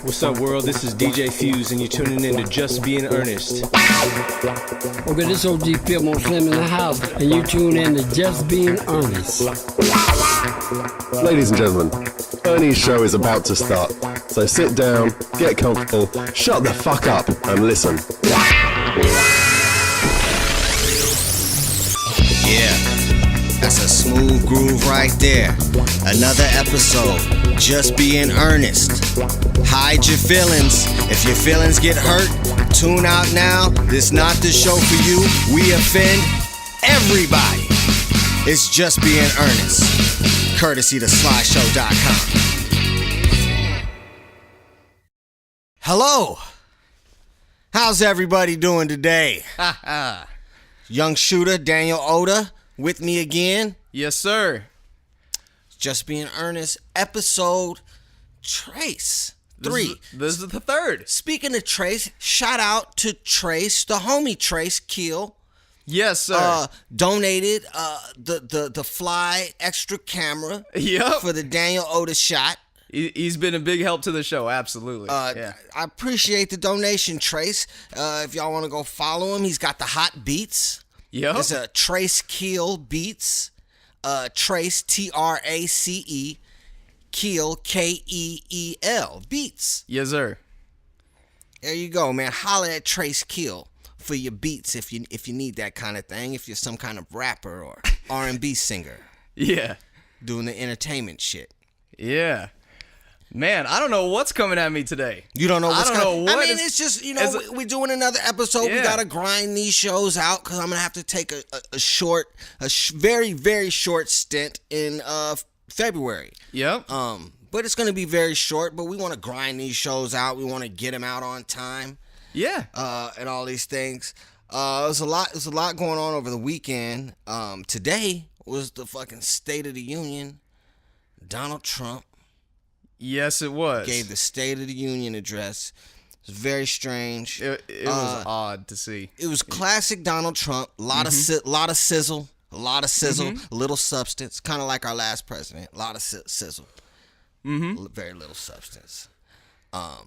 What's up, world? This is DJ Fuse, and you're tuning in to Just Being Earnest. Okay, this OG Fillmore Slim in the house, and you tune in to Just Being Earnest. Ladies and gentlemen, Ernie's show is about to start. So sit down, get comfortable, shut the fuck up, and listen. Yeah, that's a smooth groove right there. Another episode, Just Being Earnest. Hide your feelings. If your feelings get hurt, tune out now. This not the show for you. We offend everybody. It's Just Being Earnest, courtesy to slideshow.com. Hello. How's everybody doing today? Young shooter Daniel Oda with me again. Yes, sir. Just Being Earnest, episode Trace 3. This is the third. Speaking of Trace, shout out to Trace, the homie Trace Keel. Yes, sir. Donated the Fly extra camera for the Daniel Oda shot. He's been a big help to the show, absolutely. I appreciate the donation, Trace. If y'all want to go follow him, he's got the hot beats. Yep. It's a Trace Keel Beats. Trace, Trace, Keel, Keel, Beats. Yes, sir. There you go, man. Holla at Trace Keel for your beats if you need that kind of thing. If you're some kind of rapper or R&B singer. Yeah. Doing the entertainment shit. Yeah. Man, I don't know what's coming at me today. You don't know what's coming? I mean, is, it's just, we're doing another episode. Yeah. We got to grind these shows out because I'm going to have to take a very, very short stint in February. Yep. But it's going to be very short, but we want to grind these shows out. We want to get them out on time. Yeah. And all these things. There's a lot going on over the weekend. Today was the fucking State of the Union. Donald Trump. Yes, it was. Gave the State of the Union address. It was very strange. It was odd to see. It was classic Donald Trump. A lot of sizzle. A little substance. Kind of like our last president. A lot of sizzle. Very little substance. But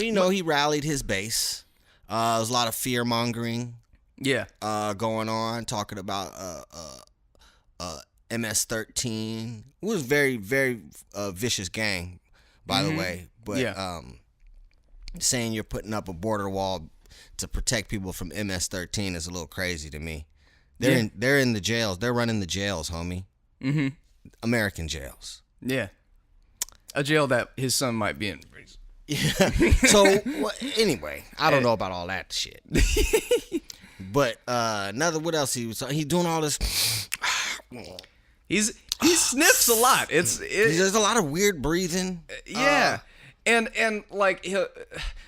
he rallied his base. There was a lot of fear mongering. Yeah. Going on, talking about MS-13. It was very, very vicious gang, by the way. But saying you're putting up a border wall to protect people from MS-13 is a little crazy to me. They're in the jails. They're running the jails, homie. Mm-hmm. American jails. Yeah. A jail that his son might be in. Yeah. So anyway, I don't know about all that shit. But what else he doing all this? He sniffs a lot. There's a lot of weird breathing. Yeah, and like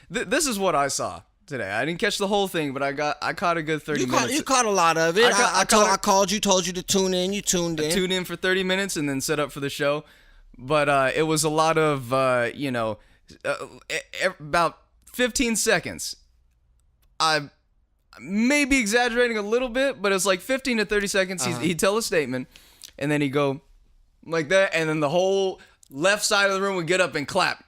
this is what I saw today. I didn't catch the whole thing, but I caught a good 30 minutes. You caught a lot of it. I called you, told you to tune in. You tuned in. I tuned in for 30 minutes and then set up for the show. But it was a lot of about 15 seconds. I may be exaggerating a little bit, but it's like 15 to 30 seconds. He'd tell a statement, and then he'd go like that, and then the whole left side of the room would get up and clap,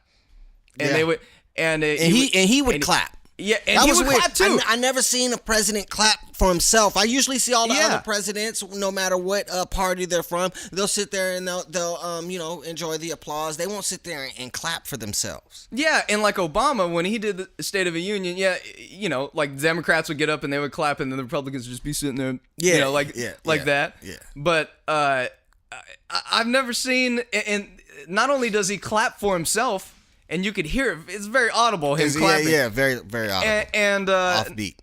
and they would, he would clap. Yeah, and that he was would weird. clap too. I never seen a president clap for himself. I usually see all the other presidents, no matter what party they're from, they'll sit there and they'll enjoy the applause. They won't sit there and clap for themselves. Yeah, and like Obama, when he did the State of the Union, like Democrats would get up and they would clap, and then the Republicans would just be sitting there, like that. Yeah. But I've never seen, and not only does he clap for himself, and you could hear it. It's very audible, him clapping. Yeah, very, very audible. And offbeat.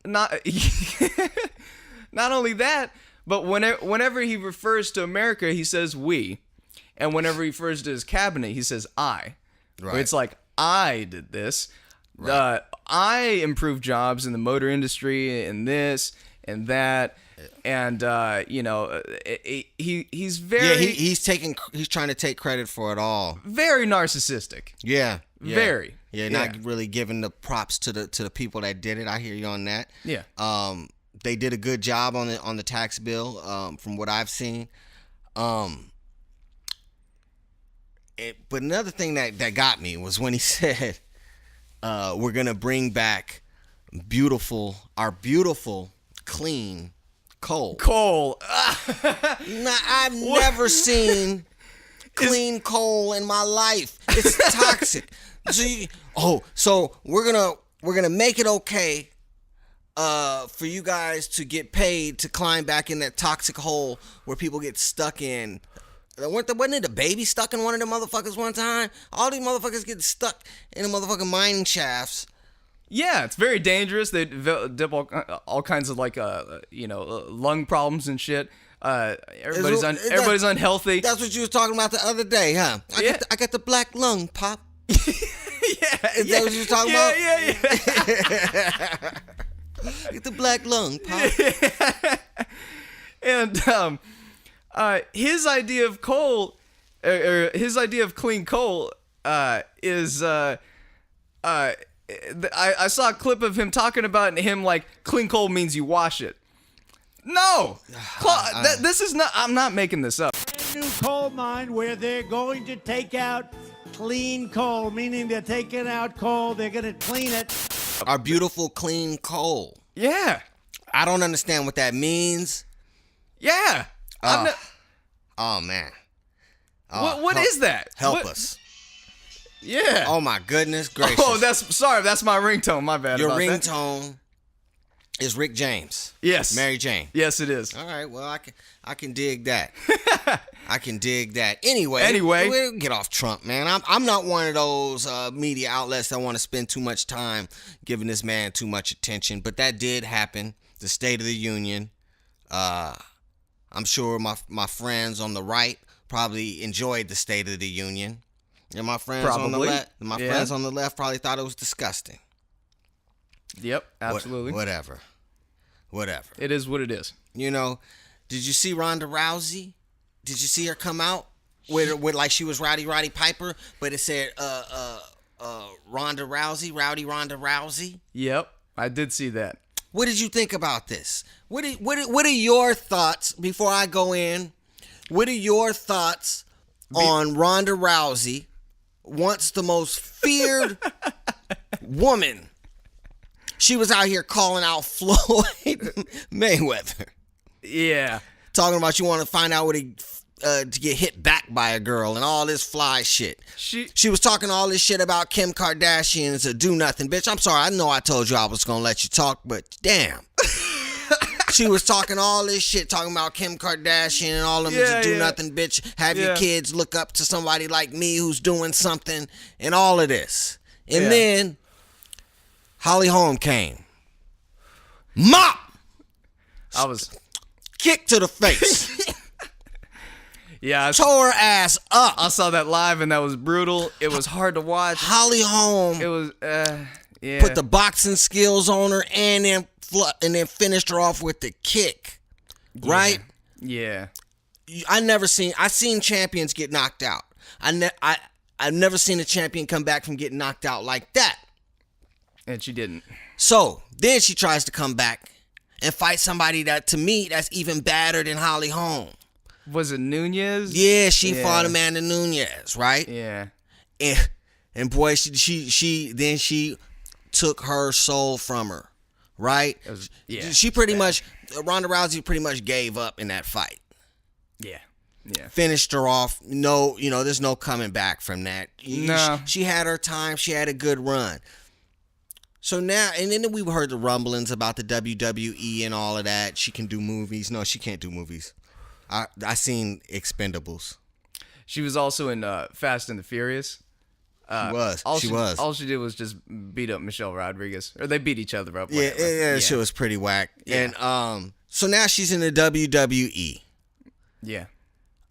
Not only that, but whenever he refers to America, he says we. And whenever he refers to his cabinet, he says I. Right. Where it's like, I did this. Right. I improved jobs in the motor industry and this and that. And he's very he's trying to take credit for it all. Very narcissistic. Yeah. Very. Yeah, not really giving the props to the people that did it. I hear you on that. Yeah. They did a good job on the tax bill, from what I've seen. But another thing that got me was when he said, we're going to bring back our beautiful, clean coal. Now, I've never seen clean coal in my life. It's toxic. So we're gonna make it okay for you guys to get paid to climb back in that toxic hole where people get stuck in. Wasn't it a baby stuck in one of the motherfuckers one time? All these motherfuckers get stuck in the motherfucking mining shafts. Yeah, it's very dangerous. They develop all kinds of lung problems and shit. Everybody's unhealthy. That's what you was talking about the other day, huh? I got the black lung, Pop. Is that what you was talking about? Yeah. Get the black lung, Pop. And his idea of coal, or his idea of clean coal, is I saw a clip of him talking about him like clean coal means you wash it. No, this is not. I'm not making this up. New coal mine where they're going to take out clean coal, meaning they're taking out coal, they're going to clean it. Our beautiful clean coal. Yeah. I don't understand what that means. Yeah. Oh man. What is that? Help us. Yeah. Oh my goodness gracious. Oh, that's my ringtone. My bad. Your about ringtone is Rick James. Yes. Mary Jane. Yes, it is. All right. Well, I can dig that. I can dig that. Anyway, we'll get off Trump, man. I'm not one of those media outlets that want to spend too much time giving this man too much attention. But that did happen. The State of the Union. I'm sure my friends on the right probably enjoyed the State of the Union. And my friends on the left probably thought it was disgusting. Yep, absolutely. Whatever. It is what it is. You know, did you see Ronda Rousey? Did you see her come out with like she was Rowdy Piper, but it said Ronda Rousey, Rowdy Ronda Rousey? Yep, I did see that. What did you think about this? What are your thoughts before I go in? What are your thoughts on Ronda Rousey, once the most feared woman? She was out here calling out Floyd Mayweather. Yeah. Talking about you want to find out what he to get hit back by a girl and all this fly shit. She was talking all this shit about Kim Kardashian as a do nothing bitch. I'm sorry, I know I told you I was gonna let you talk, but damn. She was talking all this shit, talking about Kim Kardashian and all them as a do nothing bitch. Have your kids look up to somebody like me who's doing something and all of this. And then Holly Holm came. Mop! I was kick to the face. Yeah, tore her ass up. I saw that live and that was brutal. It was hard to watch. Holly Holm. It was put the boxing skills on her and then finished her off with the kick. Right? Yeah. I seen champions get knocked out. I've never seen a champion come back from getting knocked out like that. And she didn't. So then she tries to come back and fight somebody that, to me, that's even badder than Holly Holm. Was it Nunez? Yeah, she fought Amanda Nunez, right? Yeah. And boy, she took her soul from her, right? She pretty much, Ronda Rousey pretty much gave up in that fight. Yeah. Yeah. Finished her off. No, there's no coming back from that. No. She had her time. She had a good run. So now, and then we heard the rumblings about the WWE and all of that. She can do movies. No, she can't do movies. I seen Expendables. She was also in Fast and the Furious. She was. All she did was just beat up Michelle Rodriguez, or they beat each other up. Yeah. She was pretty whack. Yeah. And so now she's in the WWE. Yeah.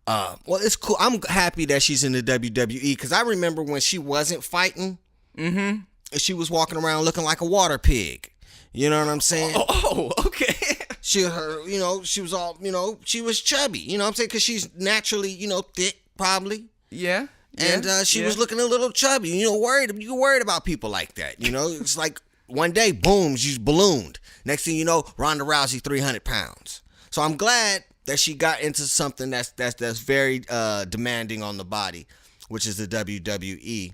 Well, it's cool. I'm happy that she's in the WWE because I remember when she wasn't fighting. Mm-hmm. She was walking around looking like a water pig. You know what I'm saying? Oh, okay. She was all, she was chubby. You know what I'm saying? Because she's naturally, thick, probably. Yeah. And she was looking a little chubby. You're worried about people like that. It's like one day, boom, she's ballooned. Next thing you know, Ronda Rousey, 300 pounds. So I'm glad that she got into something that's very demanding on the body. which is the WWE.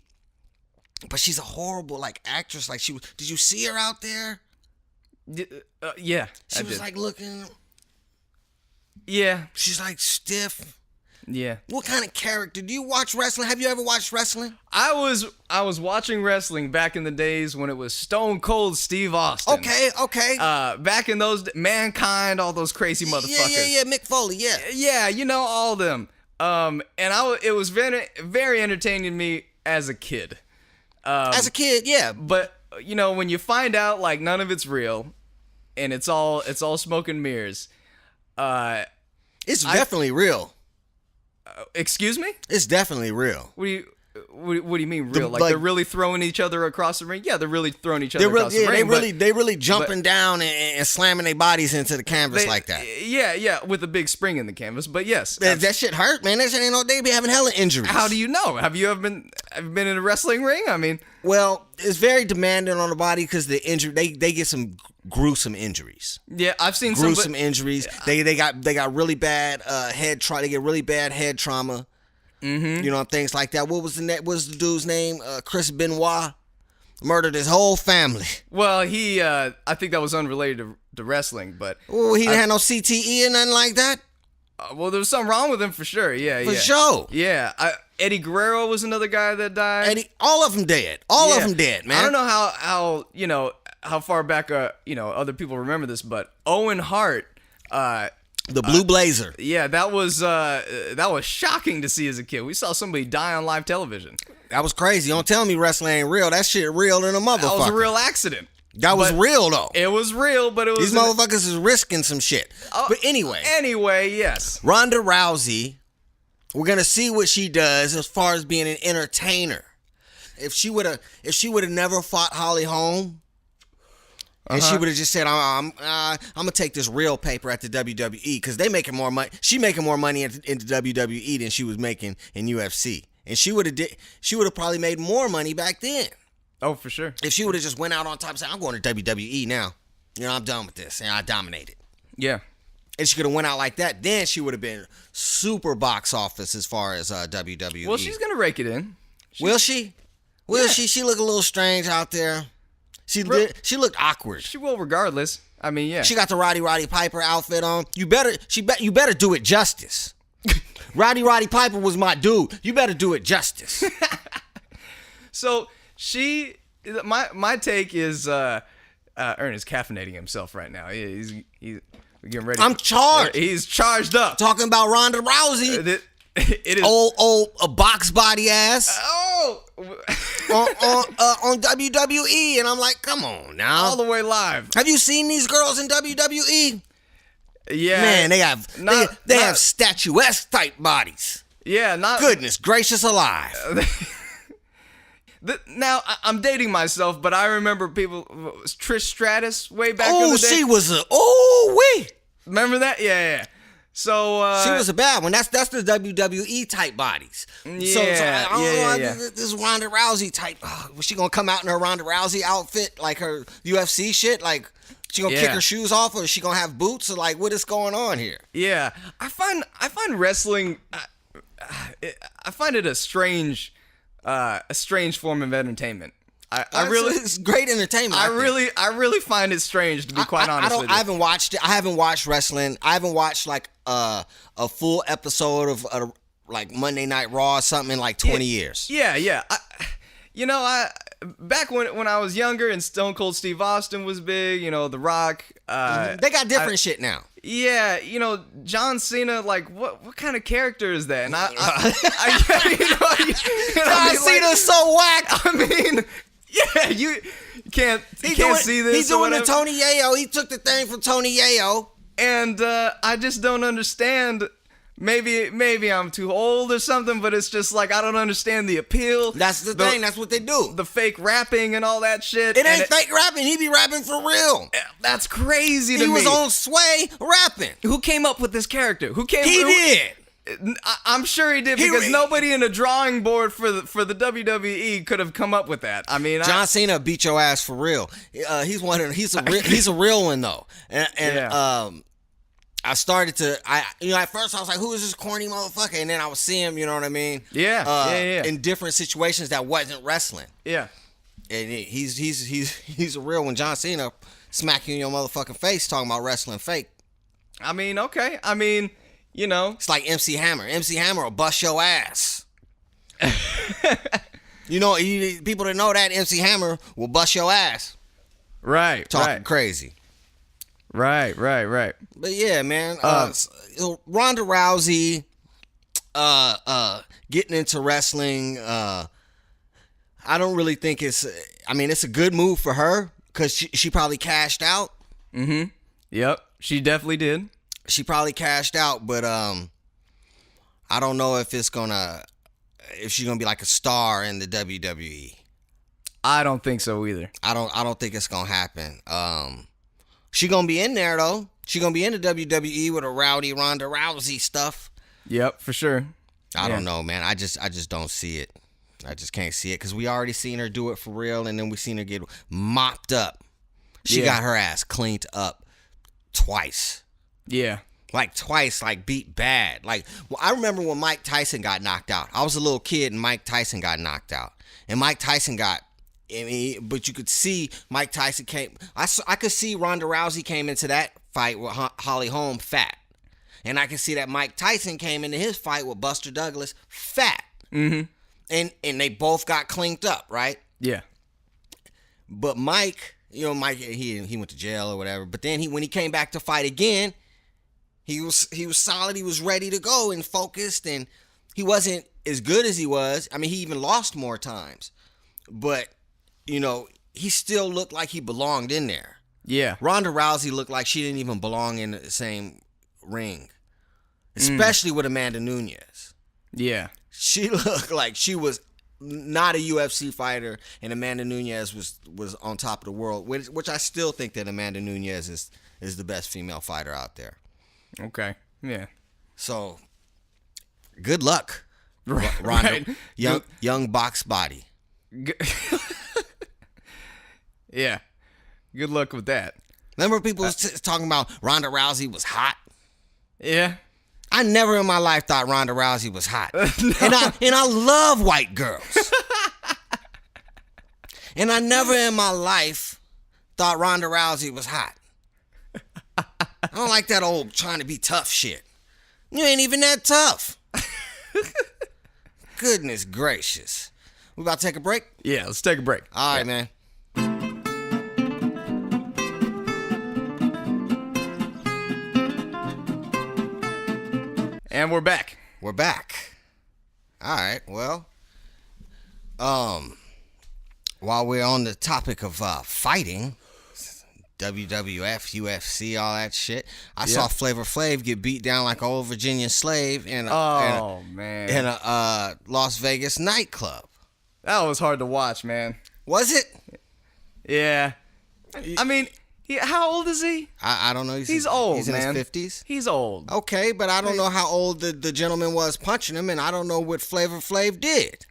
But she's a horrible like actress. Like did you see her out there? Yeah. She was like looking. Yeah. She's like stiff. Yeah. What kind of character? Do you watch wrestling? Have you ever watched wrestling? I was watching wrestling back in the days when it was Stone Cold Steve Austin. Okay. Back in those Mankind, all those crazy motherfuckers. Yeah. Mick Foley, yeah. Yeah, you know all of them. And it was very, very entertaining to me as a kid. As a kid, yeah. But you know, when you find out like none of it's real, and it's all smoke and mirrors. It's definitely real. Excuse me? It's definitely real. What do you mean real? Like they're really throwing each other across the ring? Yeah, they're really throwing each other across the ring. They really jumping down and slamming their bodies into the canvas like that. Yeah, with a big spring in the canvas. But yes, that shit hurt, man. That shit ain't no. They be having hella injuries. How do you know? Have you ever been in a wrestling ring? I mean, well, it's very demanding on the body because the injury they get some gruesome injuries. Yeah, I've seen gruesome injuries. They got really bad head trauma. They get really bad head trauma. Mm-hmm. You know, things like that. What was the dude's name? Chris Benoit murdered his whole family. Well, he I think that was unrelated to wrestling, but he didn't have no CTE or nothing like that. Well, there was something wrong with him for sure. Yeah, for sure. Yeah, Eddie Guerrero was another guy that died. All of them dead. All of them dead, man. I don't know how you know how far back other people remember this, but Owen Hart. The Blue Blazer. Yeah, that was shocking to see as a kid. We saw somebody die on live television. That was crazy. Don't tell me wrestling ain't real. That shit real than a motherfucker. That was a real accident. That was real though. It was real, but it was these motherfuckers is risking some shit. But anyway. Yes. Ronda Rousey, we're gonna see what she does as far as being an entertainer. If she would have never fought Holly Holm. And she would have just said, I'm gonna take this real paper at the WWE because they making more money. She making more money in the WWE than she was making in UFC, and she would have probably made more money back then. Oh, for sure. If she would have just went out on top and said, I'm going to WWE now. You know, I'm done with this, and I dominated. Yeah. And she could have went out like that. Then she would have been super box office as far as WWE. Well, she's gonna rake it in. Will she? Will she? She look a little strange out there. She looked awkward. She will regardless. I mean, yeah. She got the Roddy Piper outfit on. You better do it justice. Roddy Piper was my dude. You better do it justice. So my take is Ernest caffeinating himself right now. He's getting ready. I'm charged. He's charged up. Talking about Ronda Rousey. It is old a box body ass. Oh. on WWE, and I'm like, come on now, all the way live. Have you seen these girls in WWE? Yeah, man, they have statuesque type bodies. Yeah, goodness gracious alive. Now I'm dating myself, but I remember Trish Stratus way back in the day. She was remember that? Yeah. So she was a bad one. That's the WWE type bodies. Yeah, I don't know this Ronda Rousey type. Was she gonna come out in her Ronda Rousey outfit like her UFC shit? Like she gonna kick her shoes off, or is she gonna have boots? Or like what is going on here? Yeah, I find wrestling. I find it a strange form of entertainment. It's great entertainment. I really find it strange, to be quite honest with you. I haven't watched it. I haven't watched wrestling. I haven't watched like a full episode of like Monday Night Raw or something in like 20 years. Yeah. Back when I was younger and Stone Cold Steve Austin was big, The Rock. They got different shit now. Yeah, John Cena. Like, what kind of character is that? And John Cena's so whack. I mean. Yeah, you can't see this. He's doing the Tony Yayo. He took the thing from Tony Yayo. And I just don't understand. Maybe I'm too old or something, but it's just like I don't understand the appeal. That's the thing. That's what they do. The fake rapping and all that shit. It ain't fake rapping. He be rapping for real. That's crazy to me. He was on Sway rapping. Who came up with this character? He did. I'm sure he did, because nobody in a drawing board for the WWE could have come up with that. I mean, John Cena beat your ass for real. He's a real one though, and I started to, at first I was like, who is this corny motherfucker? And then I would see him, you know what I mean? Yeah. In different situations that wasn't wrestling. Yeah. And he's a real one. John Cena smacking you in your motherfucking face talking about wrestling fake. I mean, okay. I mean, you know. It's like MC Hammer. MC Hammer will bust your ass. You know, people that know that MC Hammer will bust your ass. Right. Talking crazy. Right. But yeah, man. Ronda Rousey getting into wrestling. I don't really think it's a good move for her because she probably cashed out. Mm-hmm. Yep. She definitely did. She probably cashed out, but I don't know if she's gonna be like a star in the WWE. I don't think so either. I don't think it's gonna happen. She gonna be in there though. She gonna be in the WWE with a rowdy Ronda Rousey stuff. Yep, for sure. I don't know, man. I just don't see it. I just can't see it because we already seen her do it for real, and then we seen her get mopped up. She got her ass cleaned up twice. Yeah. Like twice, like beat bad. Like, well, I remember when Mike Tyson got knocked out. I was a little kid and Mike Tyson got knocked out. And Mike Tyson but you could see Mike Tyson came. I could see Ronda Rousey came into that fight with Holly Holm fat. And I could see that Mike Tyson came into his fight with Buster Douglas fat. Mm-hmm. And they both got cleaned up, right? Yeah. But Mike, he went to jail or whatever. But then when he came back to fight again, he was solid. He was ready to go and focused, and he wasn't as good as he was. I mean, he even lost more times, but he still looked like he belonged in there. Yeah. Ronda Rousey looked like she didn't even belong in the same ring, especially with Amanda Nunes. Yeah. She looked like she was not a UFC fighter, and Amanda Nunes was on top of the world, which I still think that Amanda Nunes is the best female fighter out there. Okay. Yeah. So, good luck, Ronda. Right. Young box body. Yeah. Good luck with that. Remember people talking about Ronda Rousey was hot? Yeah. I never in my life thought Ronda Rousey was hot. And I love white girls. And I never in my life thought Ronda Rousey was hot. I don't like that old trying to be tough shit. You ain't even that tough. Goodness gracious. We about to take a break? Yeah, let's take a break. All right, man. And we're back. We're back. All right, well, while we're on the topic of fighting, WWF, UFC, all that shit, I saw Flavor Flav get beat down like an old Virginia slave in a Las Vegas nightclub. That was hard to watch, man. Was it? Yeah. I mean, how old is he? I don't know. He's old, He's in man. his 50s? He's old. Okay, but I don't know how old the gentleman was punching him, and I don't know what Flavor Flav did.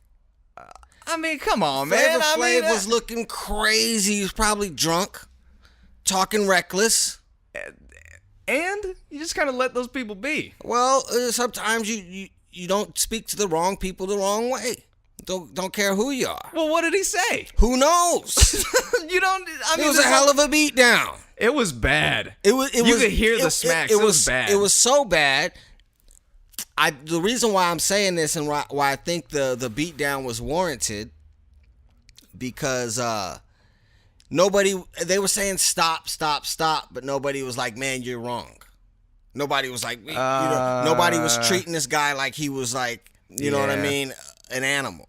I mean, come on, man. Flavor Flav was looking crazy. He was probably drunk, talking reckless. And you just kind of let those people be. Well, sometimes you don't speak to the wrong people the wrong way. Don't care who you are. Well, what did he say? Who knows? You don't. I mean, it was a hell of a beatdown. It was bad. You could hear the smacks. It was bad. It was so bad. The reason why I'm saying this and why I think the beatdown was warranted, because they were saying stop, but nobody was like, man, you're wrong. Nobody was like, nobody was treating this guy like he was like, you know what I mean, an animal.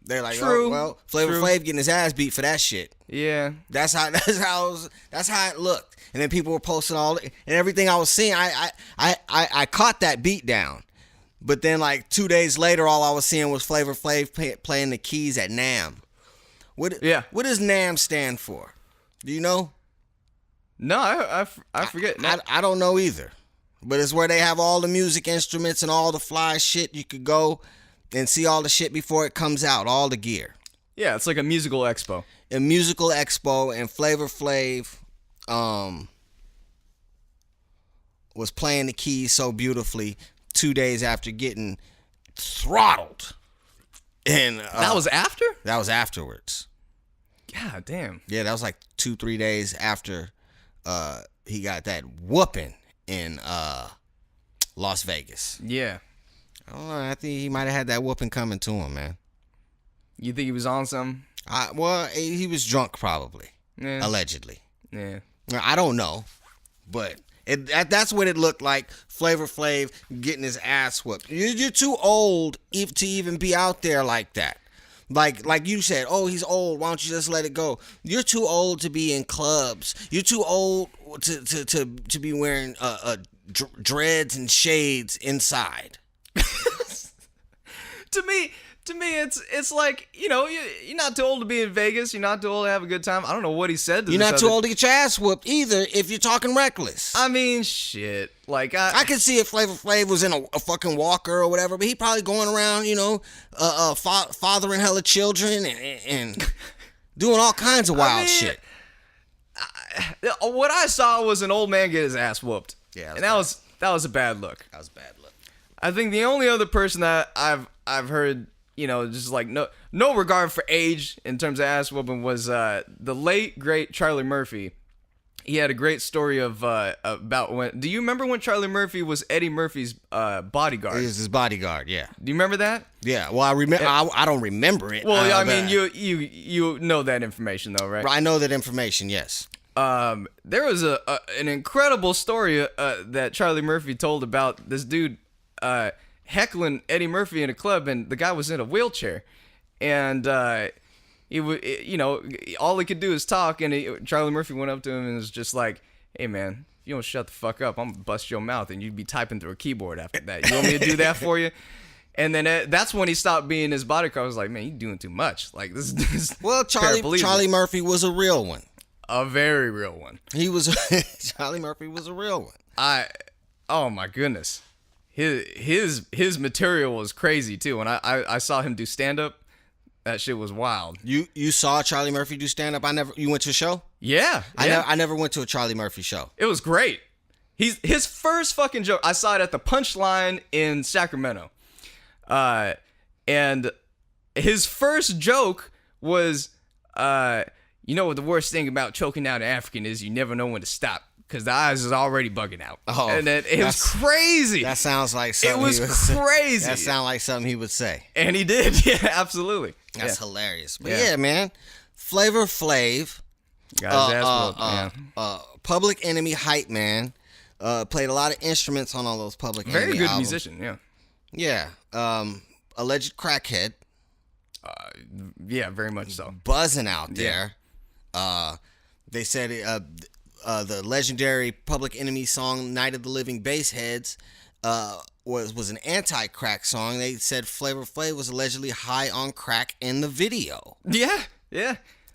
They're like, True. oh well, Flavor Flav getting his ass beat for that shit. Yeah. That's how it looked. And then people were posting and everything I was seeing. I caught that beat down. But then like 2 days later, all I was seeing was Flavor Flav playing the keys at NAMM. What does NAMM stand for? Do you know? No, I forget. I don't know either. But it's where they have all the music instruments and all the fly shit. You could go and see all the shit before it comes out, all the gear. Yeah, it's like a musical expo. A musical expo, and Flavor Flav was playing the keys so beautifully 2 days after getting throttled. And that was after? That was afterwards. God damn. Yeah, that was like 2-3 days after he got that whooping in Las Vegas. Yeah. I don't know. I think he might have had that whooping coming to him, man. You think he was on something? Well, he was drunk probably. Yeah. Allegedly. Yeah. I don't know, but that's what it looked like. Flavor Flav getting his ass whooped. You're too old to even be out there like that. Like you said, oh, he's old. Why don't you just let it go? You're too old to be in clubs. You're too old to be wearing dreads and shades inside. To me, it's like, you know, you're not too old to be in Vegas. You're not too old to have a good time. I don't know what he said to You're not too old to get your ass whooped either if you're talking reckless. I mean, shit. Like, I could see if Flavor Flav was in a fucking walker or whatever, but he probably going around, you know, fathering hella children and doing all kinds of wild shit. What I saw was an old man get his ass whooped. Yeah, and that was a bad look. That was a bad look. I think the only other person that I've heard, you know, just like no regard for age in terms of ass whooping was the late great Charlie Murphy. He had a great story of about when. Do you remember when Charlie Murphy was Eddie Murphy's bodyguard? He was his bodyguard. Yeah. Do you remember that? Yeah. Well, I remember. I don't remember it. Well, I mean, you know that information though, right? I know that information. Yes. There was an incredible story that Charlie Murphy told about this dude heckling Eddie Murphy in a club, and the guy was in a wheelchair, and he would, you know, all he could do is talk, and Charlie Murphy went up to him and was just like, "Hey man, if you don't shut the fuck up, I'm gonna bust your mouth," and you'd be typing through a keyboard after that. You want me to do that for you? And then that's when he stopped being his bodyguard. I was like, man, you doing too much. Like this. Well, Charlie Murphy was a real one. A very real one. He was Charlie Murphy was a real one. Oh my goodness. His material was crazy too. When I saw him do stand up, that shit was wild. You saw Charlie Murphy do stand up? You went to a show? Yeah. I never went to a Charlie Murphy show. It was great. His first fucking joke, I saw it at the Punchline in Sacramento. And his first joke was you know what the worst thing about choking out an African is? You never know when to stop. Because the eyes is already bugging out. Oh, and it was crazy. That sounds like something. It was crazy. That sounds like something he would say. And he did. Yeah, absolutely. That's hilarious. But yeah, man. Flavor Flav. Got his ass whooped, Public Enemy hype man. Played a lot of instruments on all those Public Enemy Very good albums. musician, yeah. Yeah. Alleged crackhead. Yeah, very much so. Buzzing out there. Yeah. They said the legendary Public Enemy song "Night of the Living Bassheads" was an anti-crack song. They said Flavor Flav was allegedly high on crack in the video. Yeah.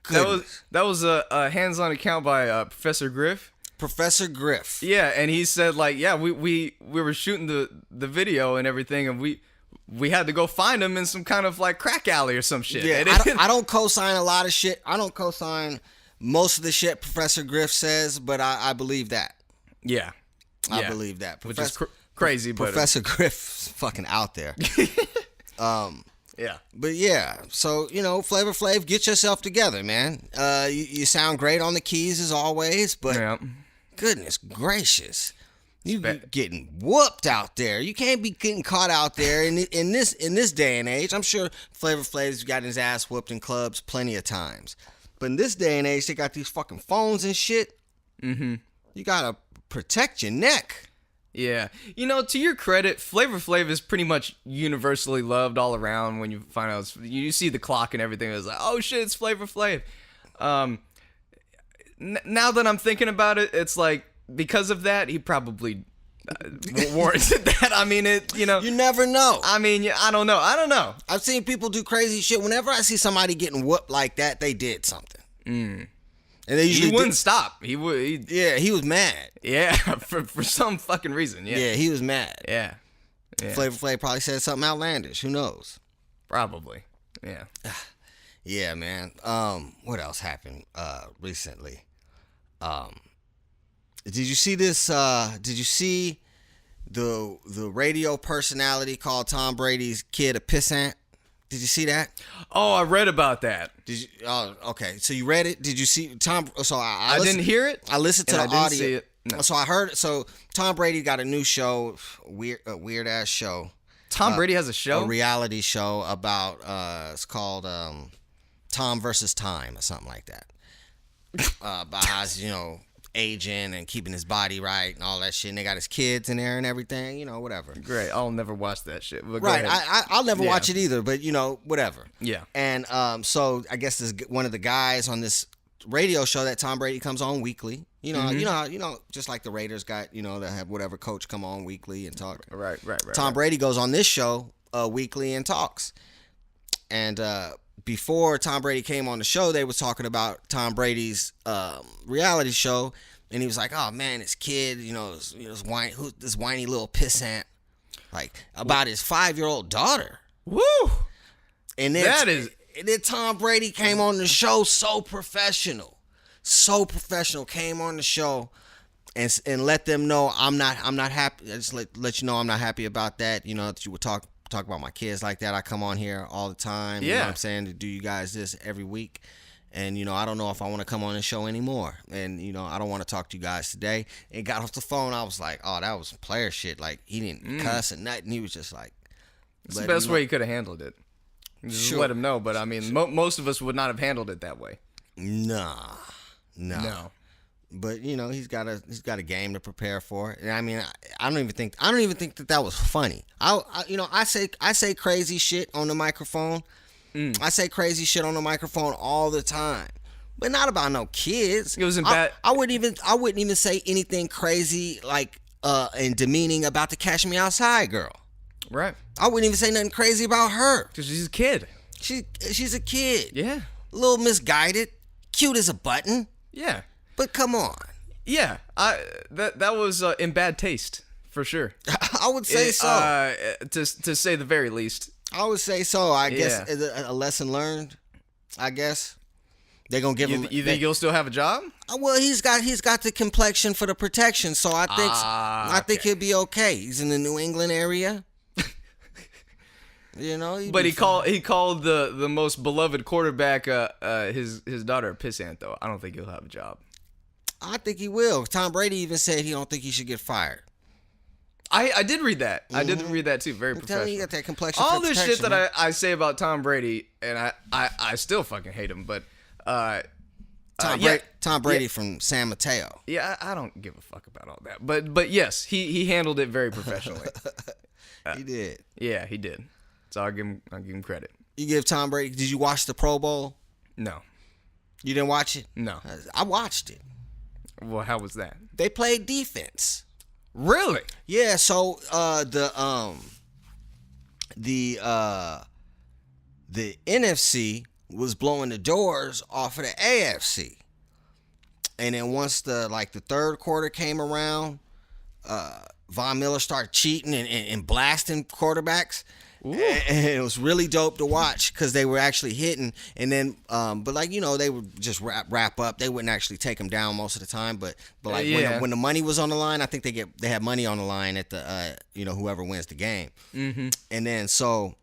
Goodness. That was a hands-on account by Professor Griff. Professor Griff. Yeah, and he said like, yeah, we were shooting the video and everything, and we had to go find him in some kind of like crack alley or some shit. Yeah, I don't co-sign a lot of shit. I don't co-sign most of the shit Professor Griff says, but I believe that. Yeah. I believe that. Which is crazy, but Professor Griff's fucking out there. Yeah. But yeah, so, you know, Flavor Flav, get yourself together, man. You sound great on the keys as always, but goodness gracious. You getting whooped out there. You can't be getting caught out there in this day and age. I'm sure Flavor Flav's gotten his ass whooped in clubs plenty of times. But in this day and age, they got these fucking phones and shit. Mm-hmm. You gotta protect your neck. Yeah. You know, to your credit, Flavor Flav is pretty much universally loved all around. When you find out, you see the clock and everything, it's like, oh shit, it's Flavor Flav. Now that I'm thinking about it, it's like, because of that, he probably warranted that. I mean, you know. You never know. I mean, I don't know. I've seen people do crazy shit. Whenever I see somebody getting whooped like that, they did something. And they usually he wouldn't stop. He would. Yeah, he was mad. Yeah, for some fucking reason. Yeah, he was mad. Yeah. Flavor Flav probably said something outlandish. Who knows? Probably. Yeah. Yeah, man. What else happened recently? Did you see this? Did you see the radio personality called Tom Brady's kid a pissant? Did you see that? Oh, I read about that. Did you? Oh, okay. So you read it? Did you see Tom? So I didn't hear it. I listened to the and I audio. didn't see it. No. So I heard. So Tom Brady got a new show, weird ass show. Tom Brady has a show, a reality show about. It's called Tom versus Time or something like that. About how he's, aging and keeping his body right and all that shit. And they got his kids in there and everything, whatever. Great. I'll never watch that shit. But Right. I'll never watch it either, but whatever. Yeah. And so I guess this one of the guys on this radio show that Tom Brady comes on weekly. Just like the Raiders got, they have whatever coach come on weekly and talk. Right. Tom Brady goes on this show weekly and talks. And before Tom Brady came on the show, they was talking about Tom Brady's reality show, and he was like, "Oh man, this kid, this whiny little pissant, like about his 5-year-old daughter." Woo! And then Tom Brady came on the show so professional, came on the show and let them know I'm not happy. I just let you know I'm not happy about that. That you would talk about my kids like that. I come on here all the time. Yeah. You know what I'm saying? To do you guys this every week. And, I don't know if I want to come on this show anymore. And, I don't want to talk to you guys today. And got off the phone. I was like, oh, that was player shit. Like, he didn't cuss and nothing. He was just like. It's the best way he could have handled it. Just let him know. But, I mean, most of us would not have handled it that way. Nah. No. But he's got a game to prepare for. And I mean, I don't even think that was funny. I say crazy shit on the microphone. I say crazy shit on the microphone all the time, but not about no kids. It wasn't bad. I wouldn't even say anything crazy like and demeaning about the Cash Me Outside girl. Right. I wouldn't even say nothing crazy about her. Because she's a kid. She's a kid. Yeah. A little misguided, cute as a button. Yeah. But come on. Yeah, that was in bad taste for sure. I would say so. To say the very least. I would say so. I guess a lesson learned. I guess they're gonna give him. You think he'll still have a job? Well, he's got the complexion for the protection, so I think he'll be okay. He's in the New England area. But he called the most beloved quarterback his daughter a pissant though. I don't think he'll have a job. I think he will. Tom Brady even said he don't think he should get fired. I did read that. I did read that too. Very professional. You got that complexion. All this shit that I say about Tom Brady, and I still fucking hate him. But Tom Brady from San Mateo. Yeah, I don't give a fuck about all that. But yes, he handled it very professionally. He did. Yeah, he did. So I'll give him credit. You give Tom Brady. Did you watch the Pro Bowl? No. You didn't watch it? No. I watched it. Well, how was that? They played defense. Really? Yeah. So the NFC was blowing the doors off of the AFC, and then once the third quarter came around, Von Miller started cheating and blasting quarterbacks. And it was really dope to watch because they were actually hitting, and then but they would just wrap up. They wouldn't actually take them down most of the time, but when the money was on the line, I think they had money on the line at the whoever wins the game. Mm-hmm. And then so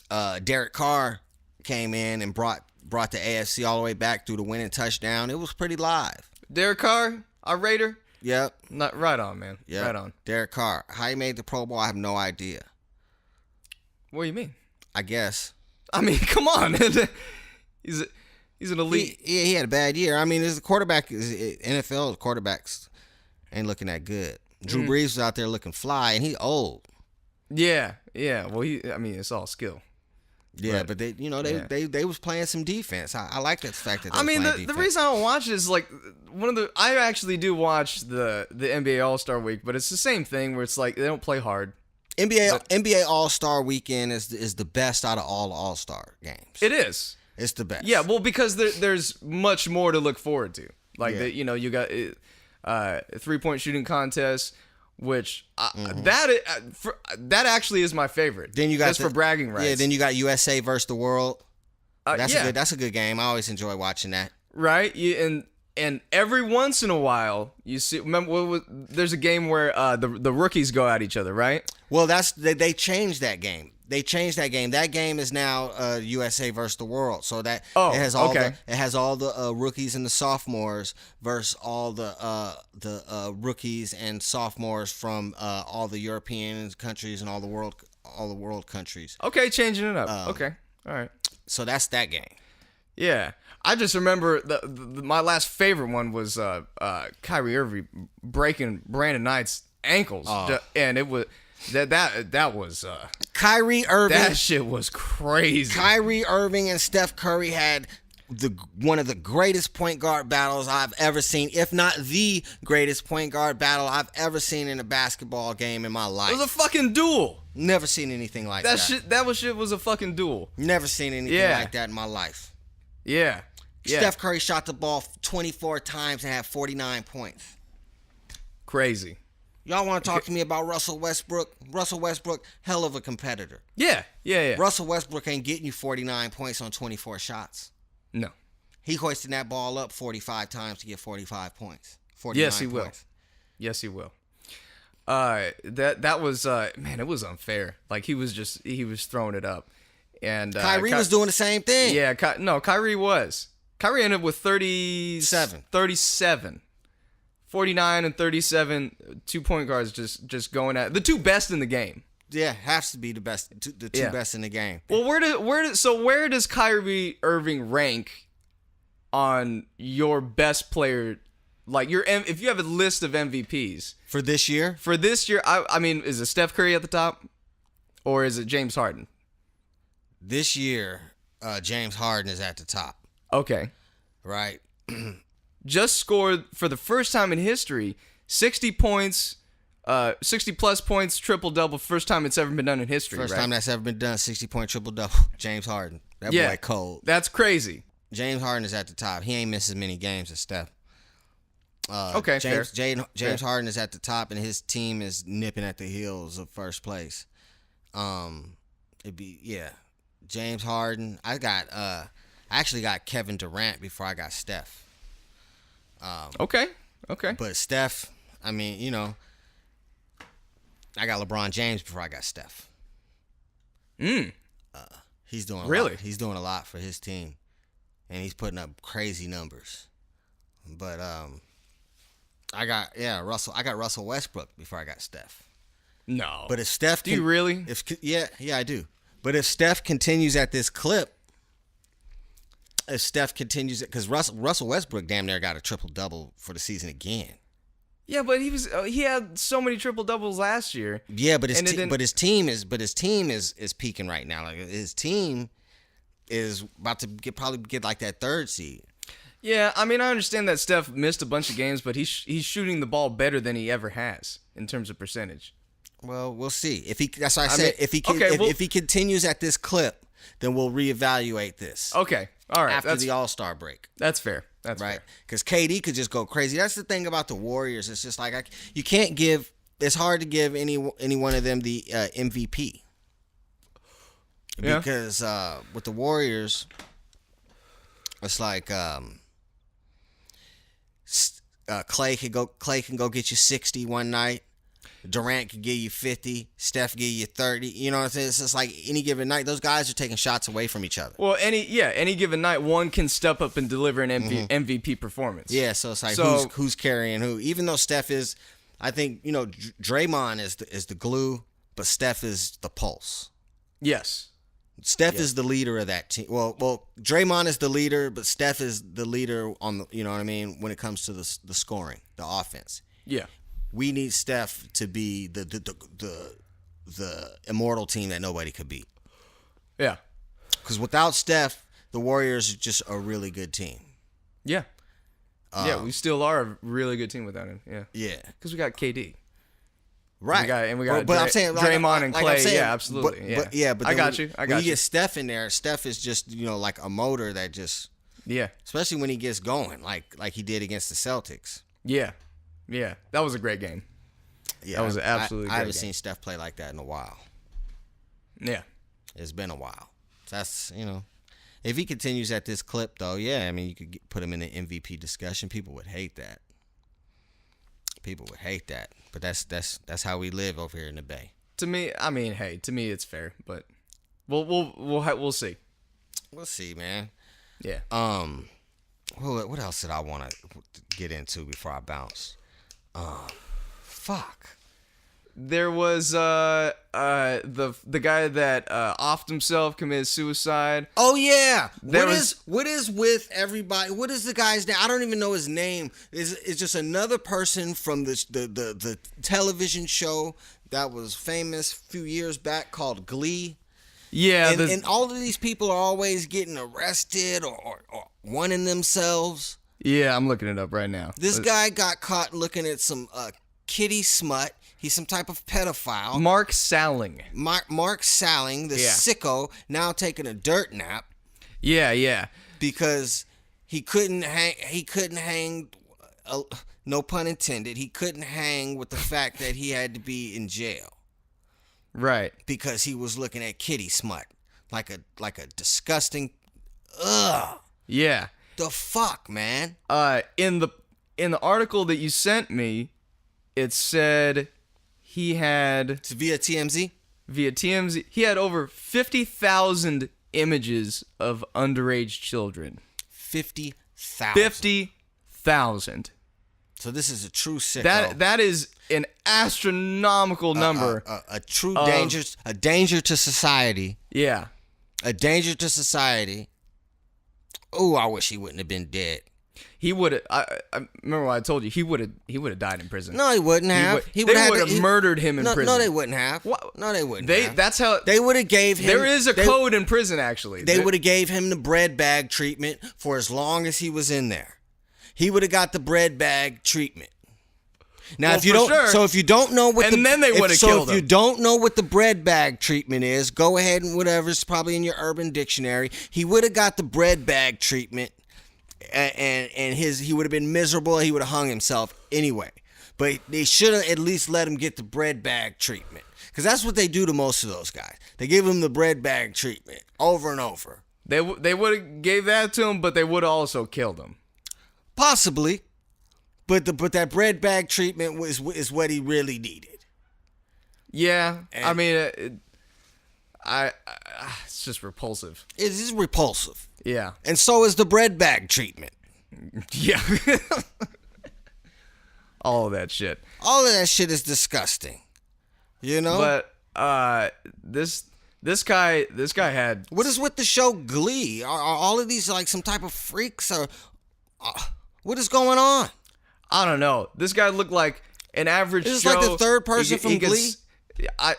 Derek Carr came in and brought the AFC all the way back through the winning touchdown. It was pretty live. Derek Carr, our Raider. Yep. Not right on, man. Yep. Right on. Derek Carr, how he made the Pro Bowl, I have no idea. What do you mean? I guess. I mean, come on. He's an elite. He had a bad year. I mean, as a quarterback, NFL quarterbacks ain't looking that good. Drew Brees was out there looking fly, and he old. Yeah. Well, it's all skill. Yeah, but they was playing some defense. I like that fact that. The reason I don't watch it is I actually do watch the NBA All-Star Week, but it's the same thing where it's like they don't play hard. NBA All-Star Weekend is the best out of all All-Star games. It is. It's the best. Yeah, well, because there's much more to look forward to. You got a 3-point shooting contest, which that actually is my favorite. Then you got just for bragging rights. Yeah. Then you got USA versus the world. That's a good game. I always enjoy watching that. Right. And And every once in a while, you see. Remember, there's a game where the rookies go at each other, right? Well, they changed that game. They changed that game. That game is now USA versus the world. So that it has all the rookies and the sophomores versus all the rookies and sophomores from all the European countries and all the world countries. Okay, changing it up. Okay, all right. So that's that game. Yeah, I just remember my last favorite one was Kyrie Irving breaking Brandon Knight's ankles, and it was. That was Kyrie Irving. That shit was crazy. Kyrie Irving and Steph Curry had one of the greatest point guard battles I've ever seen, if not the greatest point guard battle I've ever seen in a basketball game in my life. It was a fucking duel. Never seen anything like that. That was a fucking duel. Never seen anything like that in my life. Yeah. Steph Curry shot the ball 24 times and had 49 points. Crazy. Y'all want to talk to me about Russell Westbrook? Russell Westbrook, hell of a competitor. Yeah. Russell Westbrook ain't getting you 49 points on 24 shots. No. He hoisting that ball up 45 times to get 45 points. Yes, he will. Yes, he will. That was man, it was unfair. Like he was throwing it up, and Kyrie was doing the same thing. Yeah, Kyrie was. Kyrie ended up with 37. 49 and 37, 2 point guards just going at the two best in the game. Yeah, has to be the best, the two best in the game. Well, where does Kyrie Irving rank on your best player? Like if you have a list of MVPs for this year? For this year, I mean, is it Steph Curry at the top, or is it James Harden? This year, James Harden is at the top. Okay, right. Just scored for the first time in history 60 points, 60 plus points, triple double. First time it's ever been done in history. First time that's ever been done. 60-point triple double. James Harden. That boy cold. That's crazy. James Harden is at the top. He ain't missed as many games as Steph. Okay, James Harden is at the top, and his team is nipping at the heels of first place. James Harden. I actually got Kevin Durant before I got Steph. Okay. But Steph, I mean, you know, I got LeBron James before I got Steph. He's doing a lot. He's doing a lot for his team, and he's putting up crazy numbers. But I got Russell Westbrook before I got Steph. No. But if Steph, do you really? Yeah, I do. But if Steph continues at this clip. If Steph continues it, because Russell Westbrook damn near got a triple double for the season again. Yeah, but he had so many triple doubles last year. Yeah, but his team is peaking right now. Like his team is about to probably get like that third seed. Yeah, I mean I understand that Steph missed a bunch of games, but he's shooting the ball better than he ever has in terms of percentage. Well, we'll see. That's why I said if he continues at this clip, then we'll reevaluate this. Okay. All right. After the All-Star break. That's fair. That's right. Fair. Because KD could just go crazy. That's the thing about the Warriors. It's just like you can't give. It's hard to give any one of them the MVP. Yeah. Because with the Warriors, it's like Clay can go get you 60 one night. Durant can give you 50, Steph give you 30. You know what I'm saying? It's just like any given night, those guys are taking shots away from each other. Well, any given night, one can step up and deliver an MVP performance. Yeah, so it's like who's carrying who? Even though Steph is, I think Draymond is the glue, but Steph is the pulse. Yes. Steph is the leader of that team. Well, Draymond is the leader, but Steph is the leader on the. You know what I mean when it comes to the scoring, the offense. Yeah. We need Steph to be the immortal team that nobody could beat. Yeah. Because without Steph, the Warriors are just a really good team. Yeah. We still are a really good team without him. Yeah. Yeah. Because we got KD. Right. And we got I'm saying, Draymond and Clay. Like saying, yeah, absolutely. But I got you. When you get Steph in there, Steph is just, like a motor that just. Yeah. Especially when he gets going, like he did against the Celtics. Yeah. Yeah, that was a great game. Yeah, that was absolutely. I haven't seen Steph play like that in a while. Yeah, it's been a while. That's If he continues at this clip, though, yeah, I mean, you could put him in an MVP discussion. People would hate that. But that's how we live over here in the Bay. To me, I mean, hey, to me it's fair, but we'll see. We'll see, man. Yeah. What else did I want to get into before I bounce? Fuck. There was the guy that offed himself, committed suicide. Oh yeah. What is with everybody? What is the guy's name? I don't even know his name. It's just another person from the television show that was famous a few years back called Glee. Yeah, and all of these people are always getting arrested or wanting themselves. Yeah, I'm looking it up right now. This guy got caught looking at some kitty smut. He's some type of pedophile. Mark Salling. Mark Salling, the sicko, now taking a dirt nap. Yeah. Because he couldn't hang. No pun intended. He couldn't hang with the fact that he had to be in jail. Right. Because he was looking at kitty smut, like a disgusting. Ugh. Yeah. The fuck, man. In the article that you sent me, it said he had... It's via TMZ? Via TMZ. He had over 50,000 images of underage children. 50,000. 50,000. So this is a true sicko. That is an astronomical number. A true danger. A danger to society. Yeah. A danger to society. Oh, I wish he wouldn't have been dead. He would have. I remember what I told you. He would have died in prison. No, he wouldn't have. They would have murdered him in prison. No, they wouldn't have. What? No, they wouldn't have. That's how they would have gave him. There is a code in prison, actually. They would have gave him the bread bag treatment for as long as he was in there. He would have got the bread bag treatment. Now, well, if you don't, sure. so if you don't know what, and then they would have killed him. So if you don't know what the bread bag treatment is, go ahead and whatever's probably in your Urban Dictionary. He would have got the bread bag treatment, and he would have been miserable. He would have hung himself anyway. But they should have at least let him get the bread bag treatment, because that's what they do to most of those guys. They give them the bread bag treatment over and over. They would have gave that to him, but they would have also killed him. Possibly, but that bread bag treatment is what he really needed. Yeah, I mean, it's just repulsive. It is repulsive. Yeah, and so is the bread bag treatment. Yeah, all of that shit. All of that shit is disgusting. You know. But this guy had. What is with the show Glee? Are all of these like some type of freaks or? What is going on? I don't know. This guy looked like an average. This is Show. like the third person from Glee. I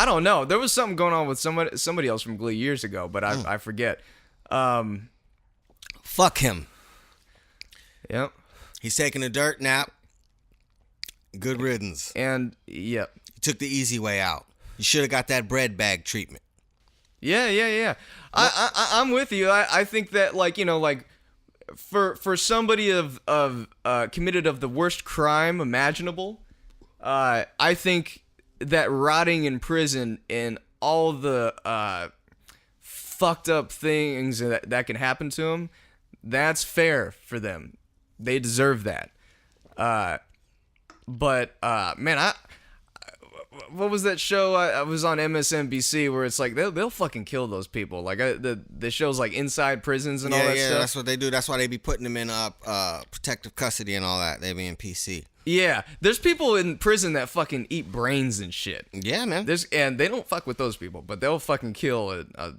don't know. There was something going on with somebody else from Glee years ago, but I forget. Fuck him. Yep. He's taking a dirt nap. Good riddance. And yep. He took the easy way out. You should have got that bread bag treatment. Yeah. I'm with you. I think that for somebody of committed of the worst crime imaginable, I think that rotting in prison and all the fucked up things that can happen to them, that's fair for them. They deserve that. But man, what was that show? I was on MSNBC where it's like they'll fucking kill those people. Like the show's like Inside Prisons and all that stuff. Yeah, that's what they do. That's why they be putting them in protective custody and all that. They be in PC. Yeah, there's people in prison that fucking eat brains and shit. Yeah, man. And they don't fuck with those people, but they'll fucking kill a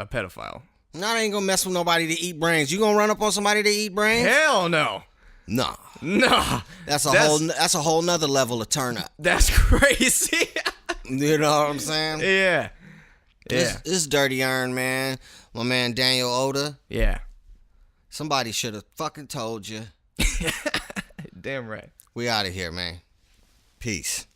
pedophile. No, they ain't gonna mess with nobody to eat brains. You gonna run up on somebody to eat brains? Hell no. No. That's a whole nother level of turn up. That's crazy. You know what I'm saying? Yeah. This dirty iron, man. My man Daniel Oda. Yeah. Somebody should have fucking told you. Damn right. We out of here, man. Peace.